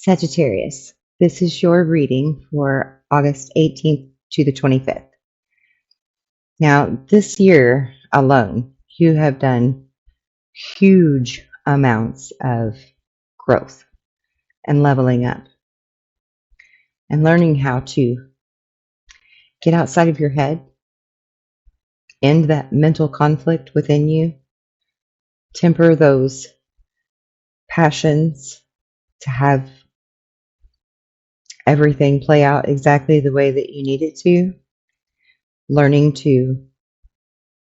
Sagittarius, this is your reading for August 18th to the 25th. Now, this year alone, you have done huge amounts of growth and leveling up and learning how to get outside of your head, end that mental conflict within you, temper those passions to have everything play out exactly the way that you need it to, learning to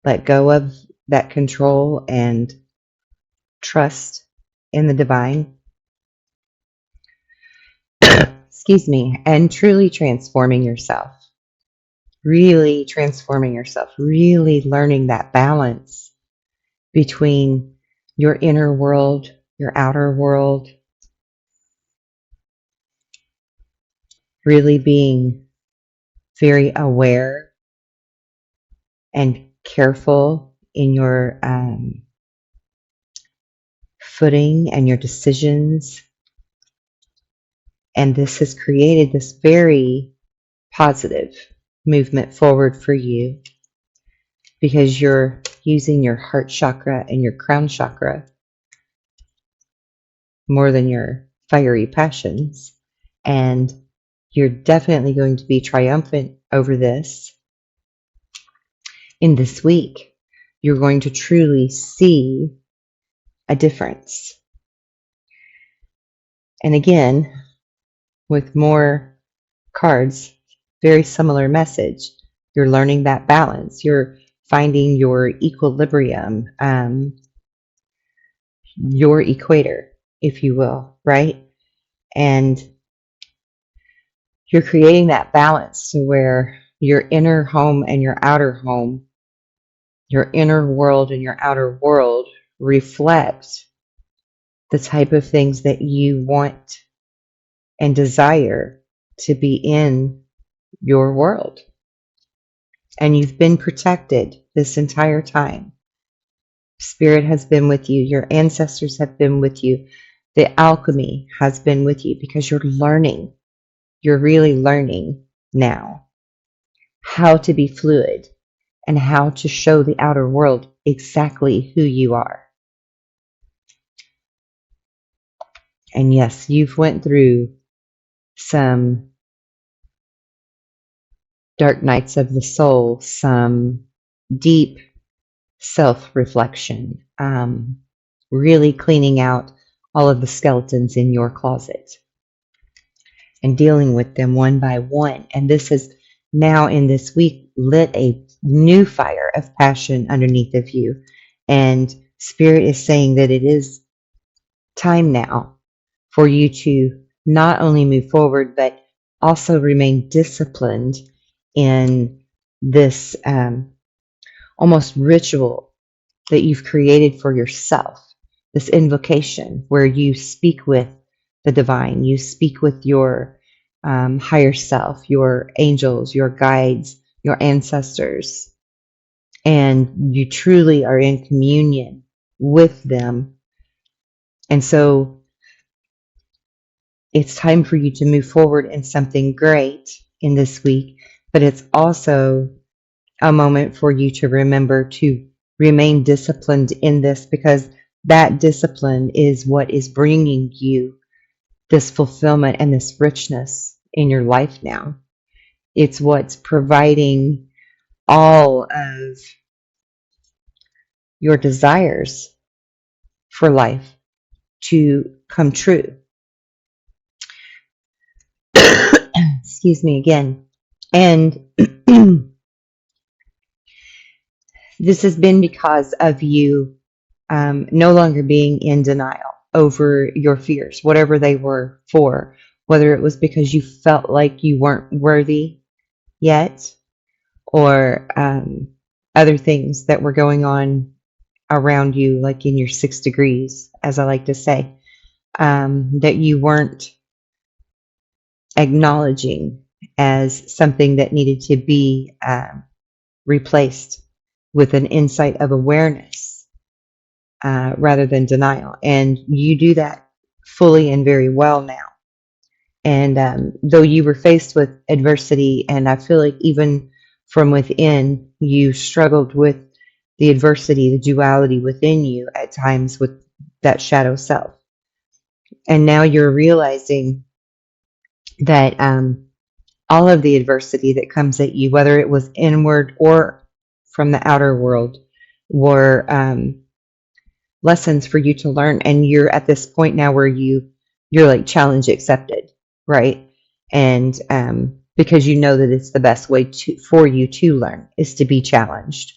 let go of that control and trust in the divine. Excuse me, and truly transforming yourself. Really transforming yourself, really learning that balance between your inner world, your outer world, really being very aware and careful in your footing and your decisions. And this has created this very positive movement forward for you because you're using your heart chakra and your crown chakra more than your fiery passions. And you're definitely going to be triumphant over this. In this week, you're going to truly see a difference. And again, with more cards, very similar message. You're learning that balance. You're finding your equilibrium, your equator, if you will, right? And you're creating that balance to where your inner home and your outer home, your inner world and your outer world reflect the type of things that you want and desire to be in your world. And you've been protected this entire time. Spirit has been with you. Your ancestors have been with you. The alchemy has been with you because you're learning. You're really learning now how to be fluid and how to show the outer world exactly who you are. And yes, you've went through some dark nights of the soul, some deep self-reflection, really cleaning out all of the skeletons in your closet and dealing with them one by one. And this has now in this week lit a new fire of passion underneath of you. And Spirit is saying that it is time now for you to not only move forward, but also remain disciplined in this almost ritual that you've created for yourself, this invocation where you speak with the divine, you speak with your higher self, your angels, your guides, your ancestors, and you truly are in communion with them. And so it's time for you to move forward in something great in this week, but it's also a moment for you to remember to remain disciplined in this, because that discipline is what is bringing you this fulfillment and this richness in your life now. It's what's providing all of your desires for life to come true. Excuse me again. And this has been because of you no longer being in denial over your fears, whatever they were for, whether it was because you felt like you weren't worthy yet, or other things that were going on around you, like in your 6 degrees, as I like to say, that you weren't acknowledging as something that needed to be replaced with an insight of awareness rather than denial. And you do that fully and very well now. And though you were faced with adversity, and I feel like even from within, you struggled with the adversity, the duality within you at times with that shadow self. And now you're realizing that all of the adversity that comes at you, whether it was inward or from the outer world, were lessons for you to learn. And you're at this point now where you're like challenge accepted, right? And because you know that it's the best way for you to learn is to be challenged.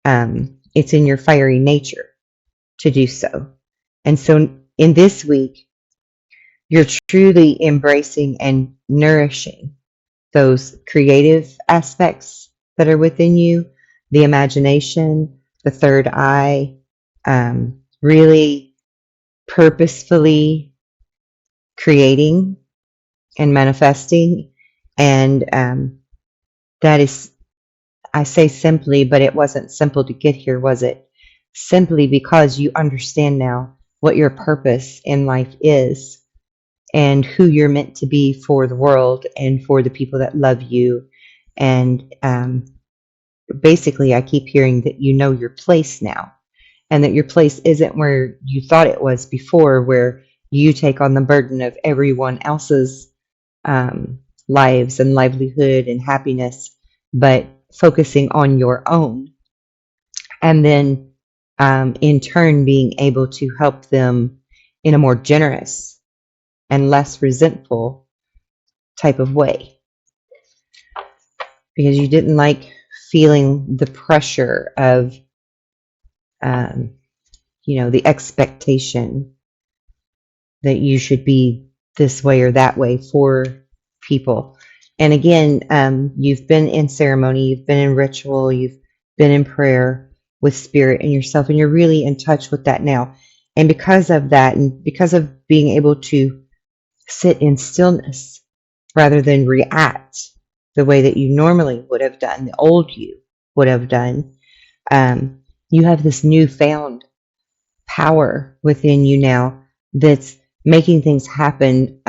It's in your fiery nature to do so. And so in this week, you're truly embracing and nourishing those creative aspects that are within you, the imagination, the third eye, really purposefully creating and manifesting. And that is, I say simply, but it wasn't simple to get here, was it? Simply because you understand now what your purpose in life is and who you're meant to be for the world and for the people that love you. And basically, I keep hearing that you know your place now, and that your place isn't where you thought it was before, where you take on the burden of everyone else's lives and livelihood and happiness, but focusing on your own. And then in turn, being able to help them in a more generous and less resentful type of way. Because you didn't like feeling the pressure of, the expectation that you should be this way or that way for people. And again, you've been in ceremony, you've been in ritual, you've been in prayer with spirit and yourself, and you're really in touch with that now. And because of that, and because of being able to sit in stillness rather than react the way that you normally would have done, the old you would have done, you have this newfound power within you now that's making things happen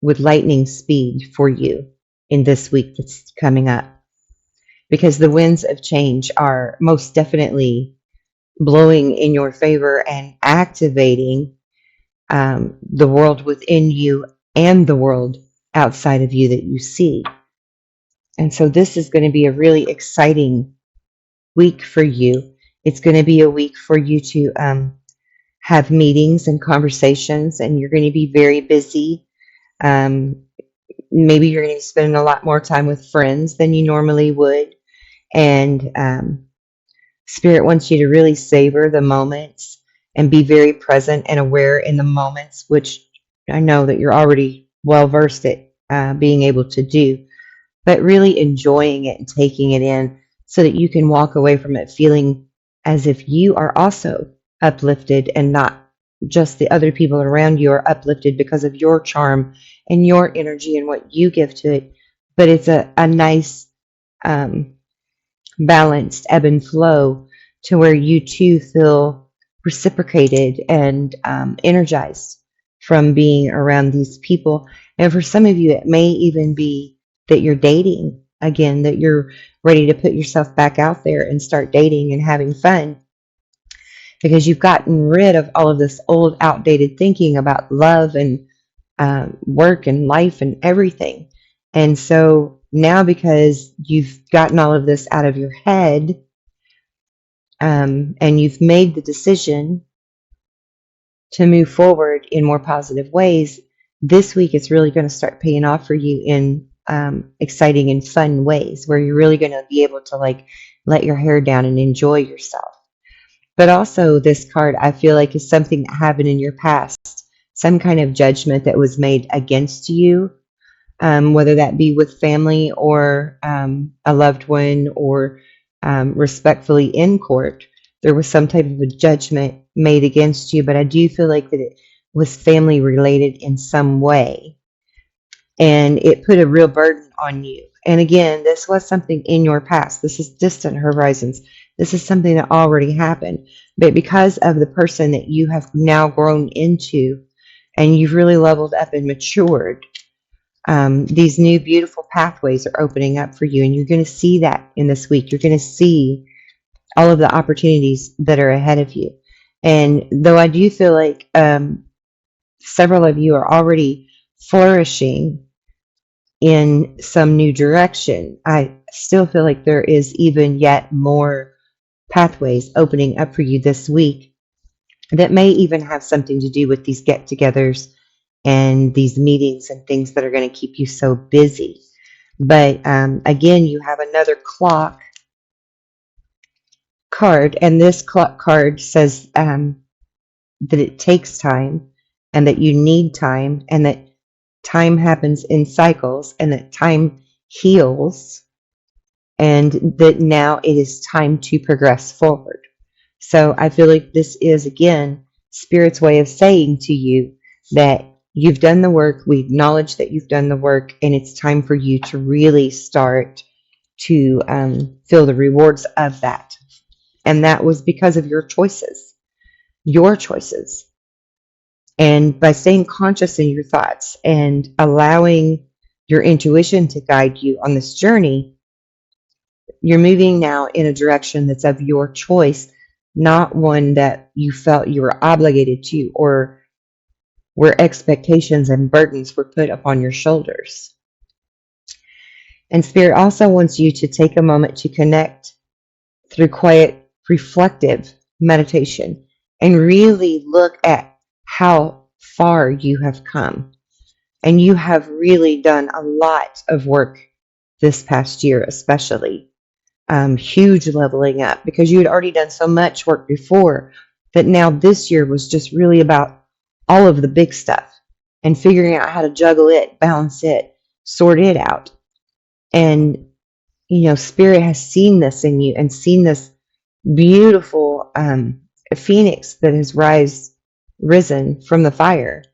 with lightning speed for you in this week that's coming up. Because the winds of change are most definitely blowing in your favor and activating the world within you and the world outside of you that you see. And so this is going to be a really exciting week for you. It's going to be a week for you to have meetings and conversations, and you're going to be very busy. Maybe you're going to spend a lot more time with friends than you normally would. And Spirit wants you to really savor the moments and be very present and aware in the moments, which I know that you're already well versed at being able to do, but really enjoying it and taking it in so that you can walk away from it feeling as if you are also uplifted, and not just the other people around you are uplifted because of your charm and your energy and what you give to it. But it's a nice balanced ebb and flow to where you too feel reciprocated and energized from being around these people. And for some of you, it may even be that you're dating again, that you're ready to put yourself back out there and start dating and having fun, because you've gotten rid of all of this old outdated thinking about love and work and life and everything. And so now, because you've gotten all of this out of your head, and you've made the decision to move forward in more positive ways, this week is really going to start paying off for you in exciting and fun ways, where you're really going to be able to like let your hair down and enjoy yourself. But also, this card, I feel like, is something that happened in your past, some kind of judgment that was made against you, whether that be with family or a loved one, or respectfully in court. There was some type of a judgment made against you, but I do feel like that it was family related in some way, and it put a real burden on you. And again, this was something in your past. This is distant horizons. This is something that already happened. But because of the person that you have now grown into, and you've really leveled up and matured, These new beautiful pathways are opening up for you, and you're going to see that in this week. You're going to see all of the opportunities that are ahead of you. And though I do feel like several of you are already flourishing in some new direction, I still feel like there is even yet more pathways opening up for you this week that may even have something to do with these get togethers and these meetings and things that are going to keep you so busy. But again, you have another clock card, and this clock card says that it takes time and that you need time and that time happens in cycles and that time heals and that now it is time to progress forward. So I feel like this is, again, Spirit's way of saying to you that you've done the work, we acknowledge that you've done the work, and it's time for you to really start to feel the rewards of that. And that was because of your choices. Your choices. And by staying conscious in your thoughts and allowing your intuition to guide you on this journey, you're moving now in a direction that's of your choice, not one that you felt you were obligated to or where expectations and burdens were put upon your shoulders. And Spirit also wants you to take a moment to connect through quiet, reflective meditation and really look at how far you have come. And you have really done a lot of work this past year, especially. Huge leveling up because you had already done so much work before that now this year was just really about all of the big stuff and figuring out how to juggle it, balance it, sort it out. And, Spirit has seen this in you and seen this beautiful phoenix that has risen from the fire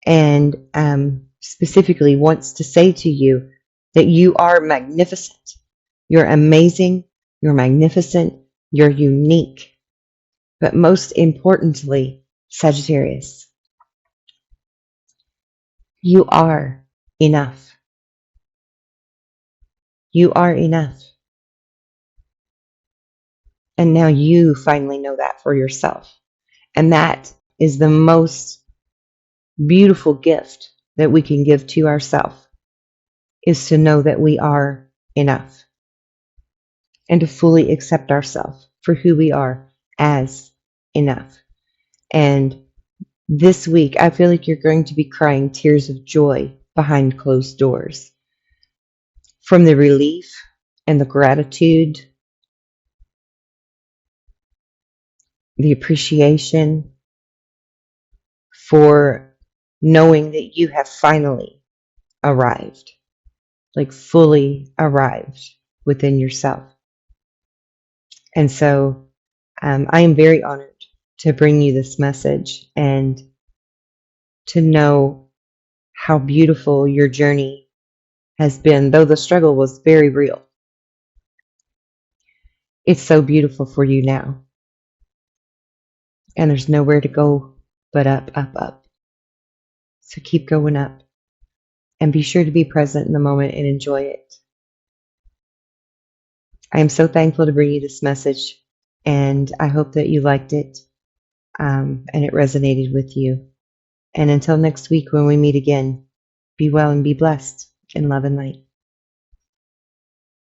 and specifically wants to say to you that you are magnificent. You're amazing. You're magnificent. You're unique. But most importantly, Sagittarius, you are enough. You are enough. And now you finally know that for yourself. And that is the most beautiful gift that we can give to ourselves, is to know that we are enough and to fully accept ourselves for who we are as enough. And this week, I feel like you're going to be crying tears of joy behind closed doors from the relief and the gratitude, the appreciation for knowing that you have finally arrived, like fully arrived within yourself. And so I am very honored to bring you this message and to know how beautiful your journey has been, though the struggle was very real. It's so beautiful for you now. And there's nowhere to go but up, up, up. So keep going up and be sure to be present in the moment and enjoy it. I am so thankful to bring you this message, and I hope that you liked it and it resonated with you. And until next week when we meet again, be well and be blessed in love and light.